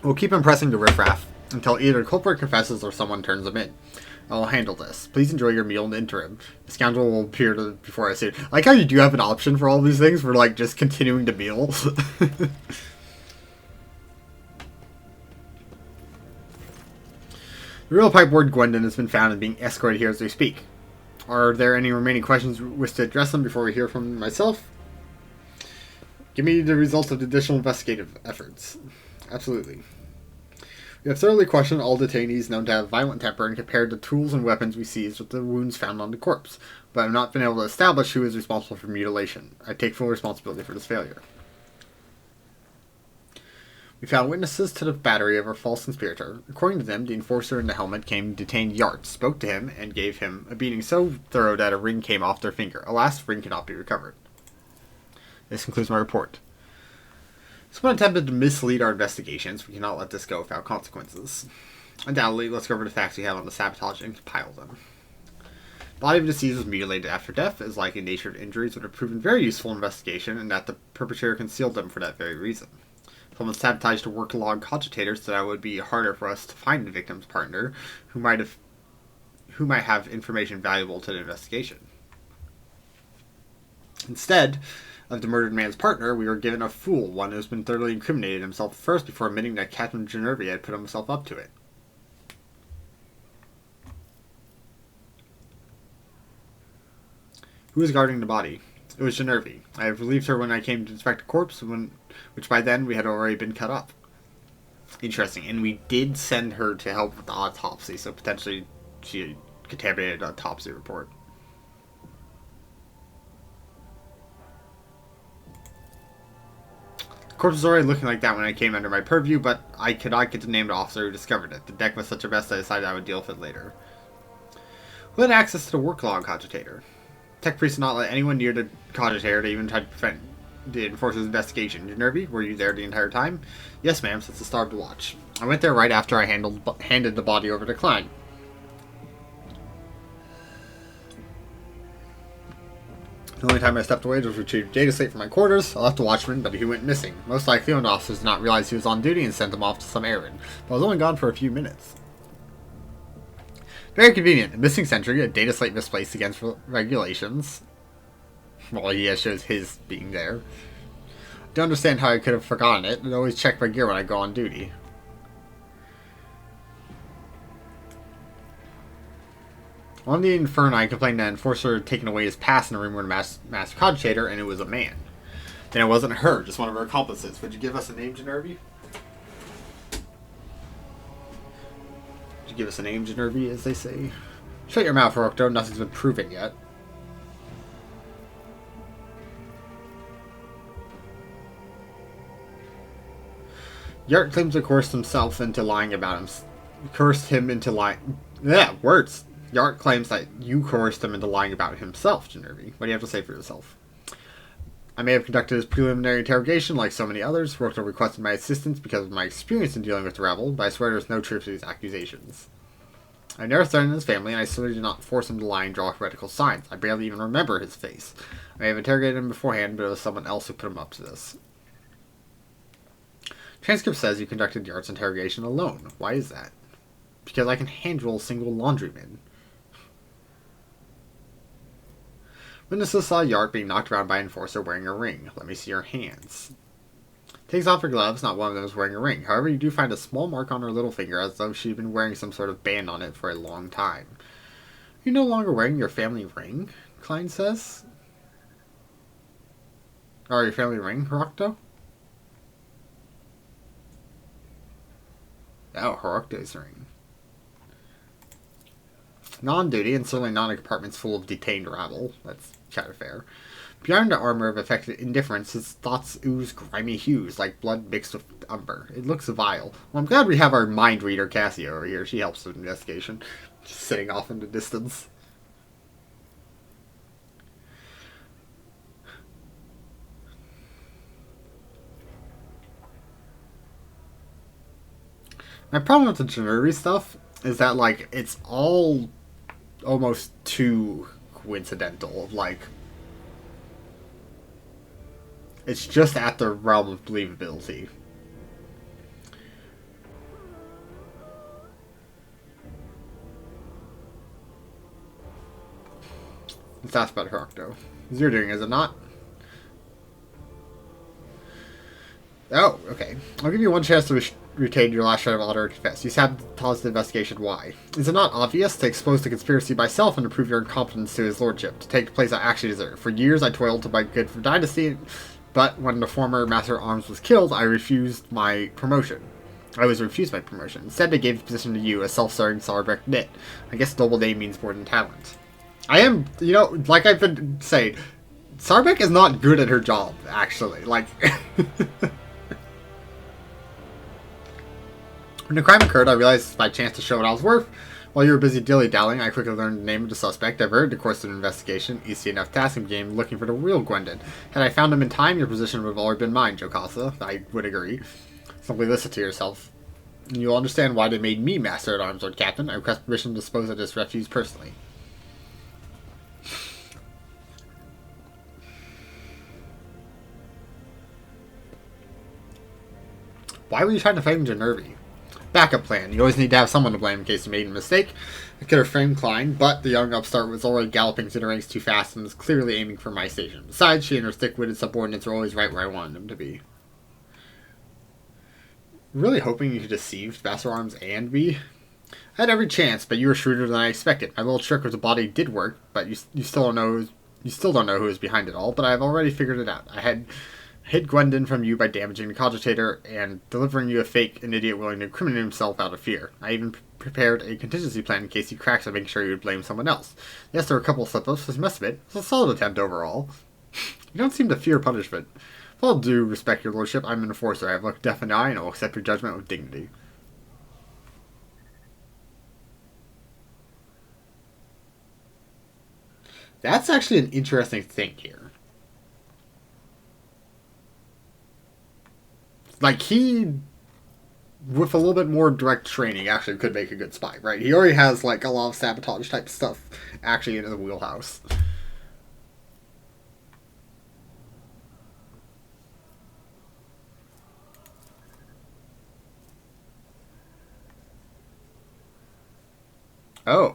We'll keep impressing the riffraff until either the culprit confesses or someone turns them in. I'll handle this. Please enjoy your meal in the interim. The scoundrel will appear before I see it. I like how you do have an option for all these things for, like, just continuing the meal. The real pipe warden Gwendon has been found and being escorted here as we speak. Are there any remaining questions you wish to address them before we hear from myself? Give me the results of the additional investigative efforts. Absolutely. We have thoroughly questioned all detainees known to have violent temper and compared the tools and weapons we seized with the wounds found on the corpse, but have not been able to establish who is responsible for mutilation. I take full responsibility for this failure. We found witnesses to the battery of our false conspirator. According to them, the enforcer in the helmet came, detained Yart, spoke to him, and gave him a beating so thorough that a ring came off their finger. Alas, the ring cannot be recovered. This concludes my report. Someone attempted to mislead our investigations. We cannot let this go without consequences. Undoubtedly, let's go over the facts we have on the sabotage and compile them. The body of the deceased was mutilated after death, as likely nature of injuries would have proven very useful investigation, and that the perpetrator concealed them for that very reason. Someone sabotaged a work log cogitator so that it would be harder for us to find the victim's partner, who might have information valuable to the investigation. Instead of the murdered man's partner, we were given a fool, one who has been thoroughly incriminated himself first before admitting that Captain Genervi had put himself up to it. Who was guarding the body? It was Genervi. I have relieved her when I came to inspect the corpse, which by then we had already been cut up. Interesting. And we did send her to help with the autopsy, so potentially she contaminated the autopsy report. The corpse was already looking like that when I came under my purview, but I could not get to name the officer who discovered it. The deck was such a mess that I decided I would deal with it later. Who had access to the work log cogitator? Tech priest did not let anyone near the cogitator to even try to prevent the enforcer's investigation. Genervi, were you there the entire time? Yes, ma'am, since the start of the watch. I went there right after I handed the body over to Klein. The only time I stepped away was to retrieve data slate from my quarters. I left the watchman, but he went missing. Most likely, the officers did not realize he was on duty and sent him off to some errand. But I was only gone for a few minutes. Very convenient. A missing sentry, a data slate misplaced against regulations. Well, he shows his being there. I don't understand how I could have forgotten it. I always check my gear when I go on duty. On the Inferni complained that enforcer had taken away his pass in a room where the master cogitator, and it was a man. Then it wasn't her, just one of her accomplices. Would you give us a name, Genervi? Would you give us a name, Genervi, as they say? Shut your mouth, Rocto. Nothing's been proven yet. Yart claims to coerce himself into lying about him. Coerced him into lying. Yeah, words. Yart claims that you coerced him into lying about himself, Genervi. What do you have to say for yourself? I may have conducted his preliminary interrogation like so many others. Rocto requested my assistance because of my experience in dealing with the rebel, but I swear there's no truth to these accusations. I never threatened his family, and I certainly did not force him to lie and draw heretical signs. I barely even remember his face. I may have interrogated him beforehand, but it was someone else who put him up to this. Transcript says you conducted Yart's interrogation alone. Why is that? Because I can handle a single laundryman. Witnesses saw Yart being knocked around by an enforcer wearing a ring. Let me see your hands. Takes off her gloves, not one of them is wearing a ring. However, you do find a small mark on her little finger as though she'd been wearing some sort of band on it for a long time. You're no longer wearing your family ring, Klein says. Or your family ring, Horocto? Oh, Horocto's ring. Non-duty, and certainly not in compartments full of detained rabble. That's kind of fair. Beyond the armor of affected indifference, his thoughts ooze grimy hues, like blood mixed with umber. It looks vile. Well, I'm glad we have our mind reader, Cassie, over here. She helps with the investigation. Just sitting off in the distance. My problem with the Genervi stuff is that, like, it's all almost too coincidental. Like, it's just at the realm of believability. Let's ask about Horocto. It's your doing, is it not? Oh, okay. I'll give you one chance to retain your last shred of honor and confess. You sabotaged the investigation. Why? Is it not obvious? To expose the conspiracy myself and to prove your incompetence to his lordship. To take the place I actually deserve. For years I toiled to make good for Dynasty, but when the former Master at Arms was killed, I was refused my promotion. Instead, they gave the position to you, a self-serving Sarbek nit. I guess noble name means more than talent. I am, you know, like I've been saying, Sarbek is not good at her job, actually. Like... When the crime occurred, I realized it was my chance to show what I was worth. While you were busy dilly-dallying, I quickly learned the name of the suspect, diverted the course of the investigation, easy enough task, and began looking for the real Gwendon. Had I found him in time, your position would have already been mine, Jocasta. I would agree. Simply listen to yourself. And you'll understand why they made me Master at Arms, Lord Captain. I request permission to dispose of this refuse personally. Why were you trying to fight Genervi? Backup plan. You always need to have someone to blame in case you made a mistake. I could have framed Klein, but the young upstart was already galloping through the ranks too fast and was clearly aiming for my station. Besides, she and her thick-witted subordinates were always right where I wanted them to be. Really hoping you deceived Master Arms and me? I had every chance, but you were shrewder than I expected. My little trick with the body did work, but you still don't know who is behind it all. But I have already figured it out. I had hid Gwendon from you by damaging the cogitator and delivering you a fake an idiot willing to incriminate himself out of fear. I even prepared a contingency plan in case he cracks to make sure you would blame someone else. Yes, there were a couple of slip-ups, but most of it was a solid attempt overall. You don't seem to fear punishment. With all due respect, your lordship, I'm an enforcer. I have looked deaf in the eye and I will accept your judgment with dignity. That's actually an interesting thing here. Like, he, with a little bit more direct training, actually could make a good spy, right? He already has, like, a lot of sabotage type stuff actually in his wheelhouse. Oh.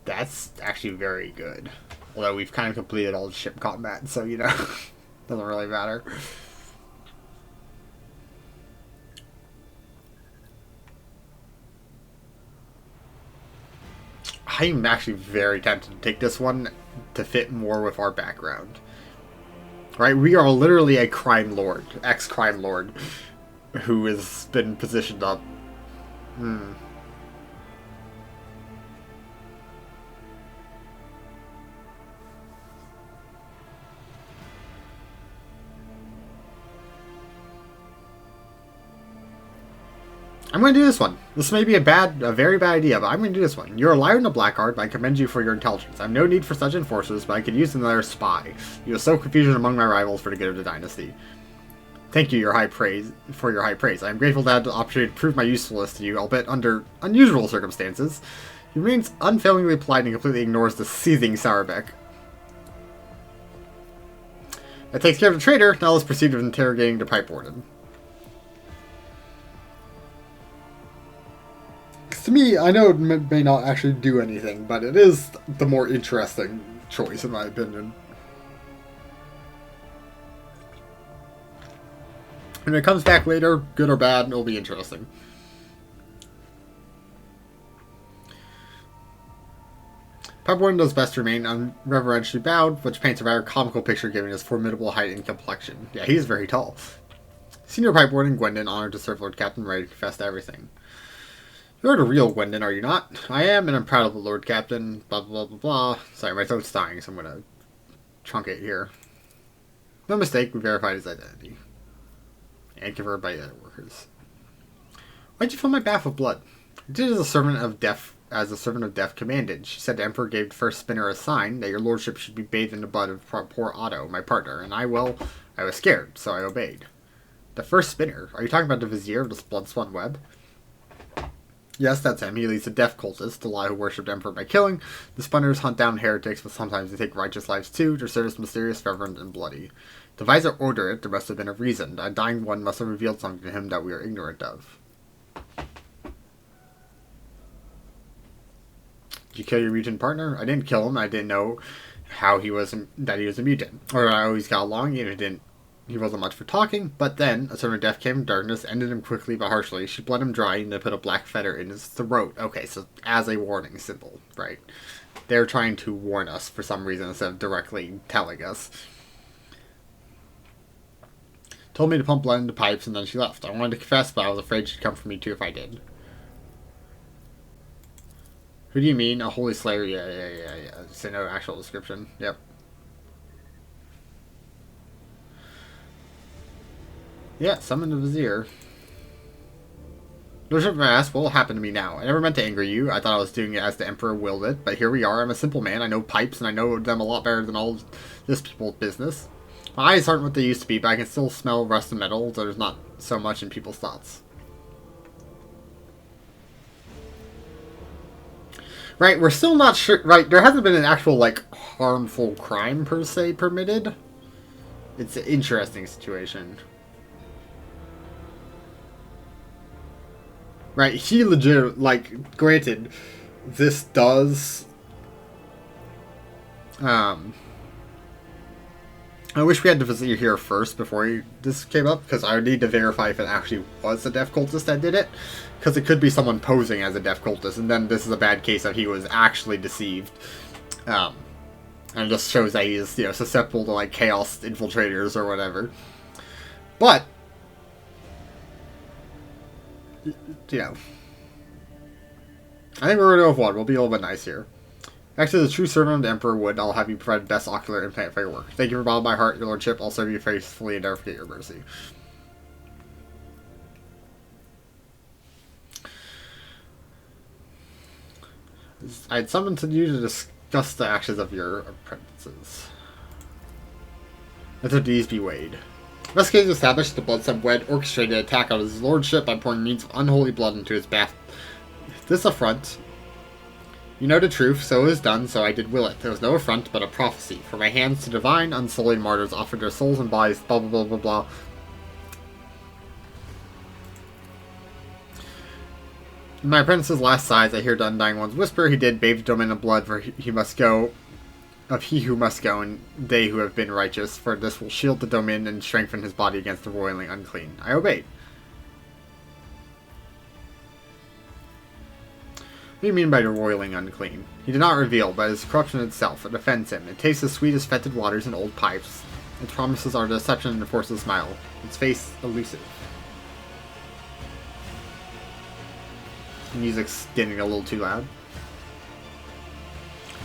That's actually very good. Although we've kind of completed all the ship combat, so, you know, doesn't really matter. I'm actually very tempted to take this one to fit more with our background. Right? We are literally a crime lord, ex-crime lord, who has been positioned up. I'm going to do this one. This may be a very bad idea, but I'm going to do this one. You're a liar and a blackguard, but I commend you for your intelligence. I have no need for such enforcers, but I could use another spy. You have sowed confusion among my rivals for the good of the dynasty. Thank you for your high praise. I am grateful to have the opportunity to prove my usefulness to you, albeit under unusual circumstances. He remains unfailingly polite and completely ignores the seething Sarbek. That takes care of the traitor. Now let's proceed with interrogating the pipe warden. To me, I know it may not actually do anything, but it is the more interesting choice, in my opinion. When it comes back later, good or bad, it'll be interesting. Pipeborn does best to remain unreverentially bowed, which paints a rather comical picture given his formidable height and complexion. Yeah, he's very tall. Senior Pipeborn and Gwendon honored to serve Lord Captain, ready to confess to everything. You're the real Gwendon, are you not? I am, and I'm proud of the Lord Captain. Blah, blah, blah, blah. Sorry, my throat's dying, so I'm going to truncate here. No mistake, we verified his identity. And confirmed by the other workers. Why'd you fill my bath with blood? I did as the servant of death commanded. She said the Emperor gave the first spinner a sign that your lordship should be bathed in the blood of poor Otto, my partner, and I was scared, so I obeyed. The first spinner? Are you talking about the vizier of this blood-spun web? Yes, that's him. He leads the death cultists, the lie who worship the Emperor by killing. The spinners hunt down heretics, but sometimes they take righteous lives too. Their service mysterious, reverent, and bloody. The Visor ordered it. There must have been a reason. A dying one must have revealed something to him that we are ignorant of. Did you kill your mutant partner? I didn't kill him. I didn't know that he was a mutant. Or I always got along, and he wasn't much for talking. But then, a servant of death came in darkness, ended him quickly but harshly. She bled him dry and then put a black feather in his throat. Okay, so as a warning symbol, right? They're trying to warn us for some reason instead of directly telling us. Told me to pump blood into pipes, and then she left. I wanted to confess, but I was afraid she'd come for me too if I did. Who do you mean? A holy slayer? Yeah. Say no actual description. Yep. Yeah, summon the vizier. Lordship asked, what will happen to me now? I never meant to anger you. I thought I was doing it as the Emperor willed it, but here we are. I'm a simple man. I know pipes, and I know them a lot better than all this people's business. My eyes aren't what they used to be, but I can still smell rust and metal, so there's not so much in people's thoughts. Right, we're still not sure. Right, there hasn't been an actual, like, harmful crime, per se, permitted. It's an interesting situation. Right, he legit, like, granted, this does... I wish we had the vizier here first before this came up, because I would need to verify if it actually was a death cultist that did it. Because it could be someone posing as a death cultist, and then this is a bad case that he was actually deceived. And it just shows that he is, susceptible to, like, chaos infiltrators or whatever. But, I think we're going to go with one. We'll be a little bit nice here. Actually, the true servant of the Emperor would, I'll have you provide the best ocular implant for your work. Thank you for bottling my heart, your lordship. I'll serve you faithfully and never forget your mercy. I had summoned you to discuss the actions of your apprentices. Let the deeds be weighed. Investigators established the blood-sub wed orchestrated an attack on his lordship by pouring means of unholy blood into his bath. This affront... You know the truth, so it is done, so I did will it. There was no affront, but a prophecy. For my hands to divine, unsullied martyrs offered their souls and bodies, blah blah blah blah blah. In my apprentice's last sighs, I hear the Undying One's whisper. He did bathe the domain of blood, for he must go, of he who must go, and they who have been righteous, for this will shield the domain and strengthen his body against the roiling unclean. I obeyed. What do you mean by the roiling unclean? He did not reveal, but it is corruption itself. It offends him. It tastes as sweet as fetid waters and old pipes. Its promises are deception and the force of smile. Its face elusive. The music's getting a little too loud.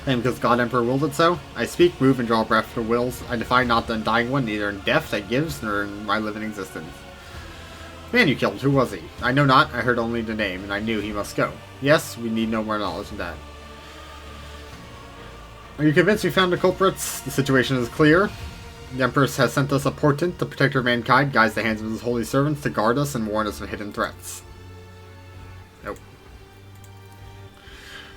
And because God Emperor willed it so, I speak, move, and draw breath for wills. I defy not the Undying One, neither in death that gives, nor in my living existence. The man you killed, who was he? I know not, I heard only the name, and I knew he must go. Yes, we need no more knowledge than that. Are you convinced we found the culprits? The situation is clear. The Empress has sent us a portent, the protector of mankind, guides the hands of his holy servants to guard us and warn us of hidden threats. Nope.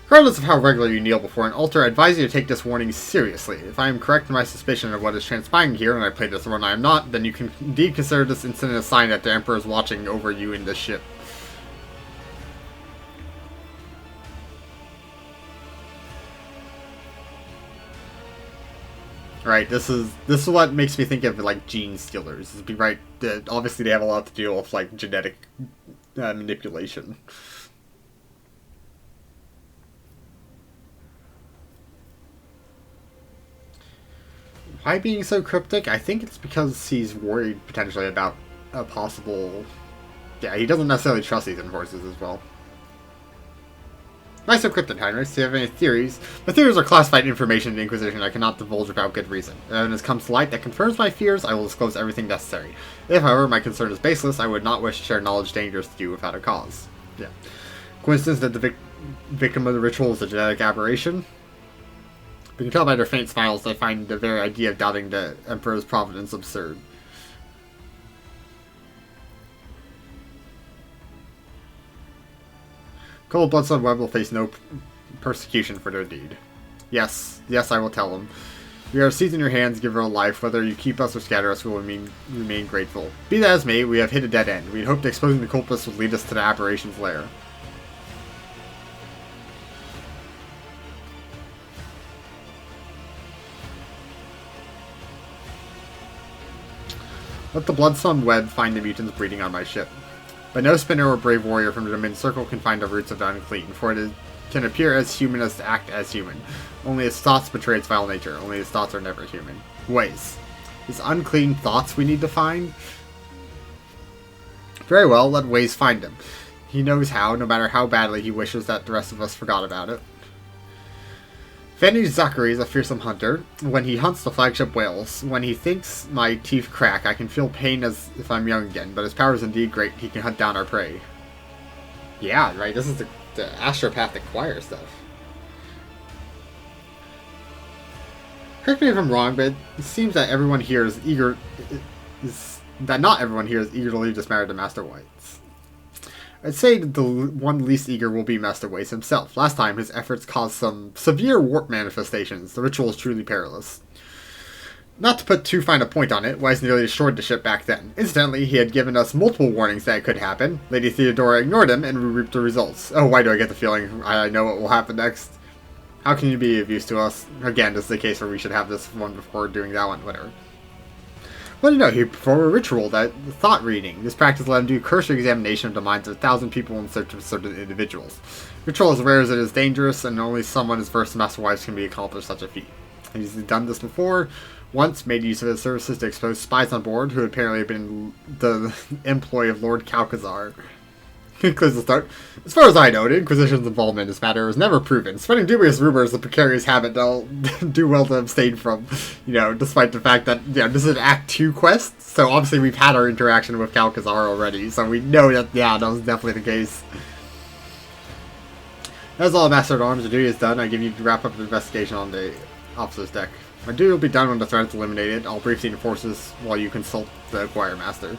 Regardless of how regularly you kneel before an altar, I advise you to take this warning seriously. If I am correct in my suspicion of what is transpiring here, and I play this when I am not, then you can indeed consider this incident a sign that the Emperor is watching over you in this ship. Right, this is what makes me think of like gene stealers. Be right. Obviously, they have a lot to deal with like genetic manipulation. Why being so cryptic? I think it's because he's worried potentially about a possible. Yeah, he doesn't necessarily trust these enforcers as well. Why so cryptic, Heinrich? Do you have any theories? My theories are classified information in the Inquisition I cannot divulge without good reason. If evidence comes to light that confirms my fears, I will disclose everything necessary. If, however, my concern is baseless, I would not wish to share knowledge dangerous to you without a cause. Yeah. Coincidence that the victim of the ritual is a genetic aberration? We can tell by their faint smiles they find the very idea of doubting the Emperor's providence absurd. Cold Bloodstone Web will face no persecution for their deed. Yes, yes, I will tell them. We are seized in your hands, give her a life. Whether you keep us or scatter us, we will remain grateful. Be that as may, we have hit a dead end. We had hoped exposing the culprits would lead us to the aberration's lair. Let the Bloodstone Web find the mutants breeding on my ship. But no spinner or brave warrior from the Domain Circle can find the roots of the unclean, for it can appear as human as to act as human. Only his thoughts betray its vile nature. Only his thoughts are never human. Ways. His unclean thoughts we need to find? Very well, let Ways find him. He knows how, no matter how badly he wishes that the rest of us forgot about it. Fanny Zachary is a fearsome hunter. When he hunts the flagship whales, when he thinks my teeth crack, I can feel pain as if I'm young again, but his power is indeed great. He can hunt down our prey. Yeah, right, this is the astropathic choir stuff. Correct me if I'm wrong, but it seems that everyone here is eager... that not everyone here is eager to leave this matter to Master Whites. I'd say that the one least eager will be Master Wace himself. Last time, his efforts caused some severe warp manifestations. The ritual is truly perilous. Not to put too fine a point on it, Weiss nearly destroyed the ship back then. Incidentally, he had given us multiple warnings that it could happen. Lady Theodora ignored him, and we reaped the results. Oh, why do I get the feeling I know what will happen next? How can you be of use to us? Again, this is the case where we should have this one before doing that one, whatever. Well, you know, he performed a ritual, that thought reading. This practice let him do cursory examination of the minds of 1,000 people in search of certain individuals. Ritual is rare as it is dangerous, and only someone as versed in Master Wives can be accomplished such a feat. He's done this before, once made use of his services to expose spies on board, who had apparently been the employ of Lord Calcazar. Concludes the start. As far as I know, the Inquisition's involvement in this matter was never proven. Spreading dubious rumors, a precarious habit they'll do well to abstain from, you know, despite the fact that, you know, this is an Act 2 quest, so obviously we've had our interaction with Calcazar already, so we know that, yeah, that was definitely the case. That's all, Master at Arms. Your duty is done. I give you to wrap up the investigation on the officer's deck. My duty will be done when the threat is eliminated. I'll brief the forces while you consult the Choir Master.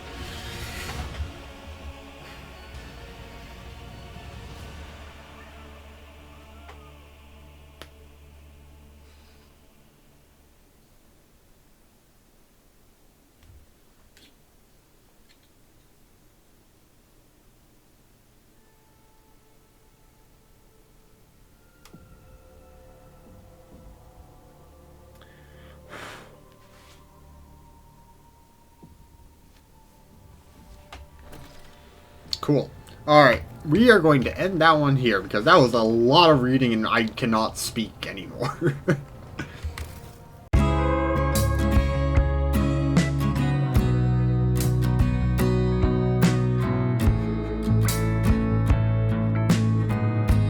Cool. Alright, we are going to end that one here, because that was a lot of reading and I cannot speak anymore.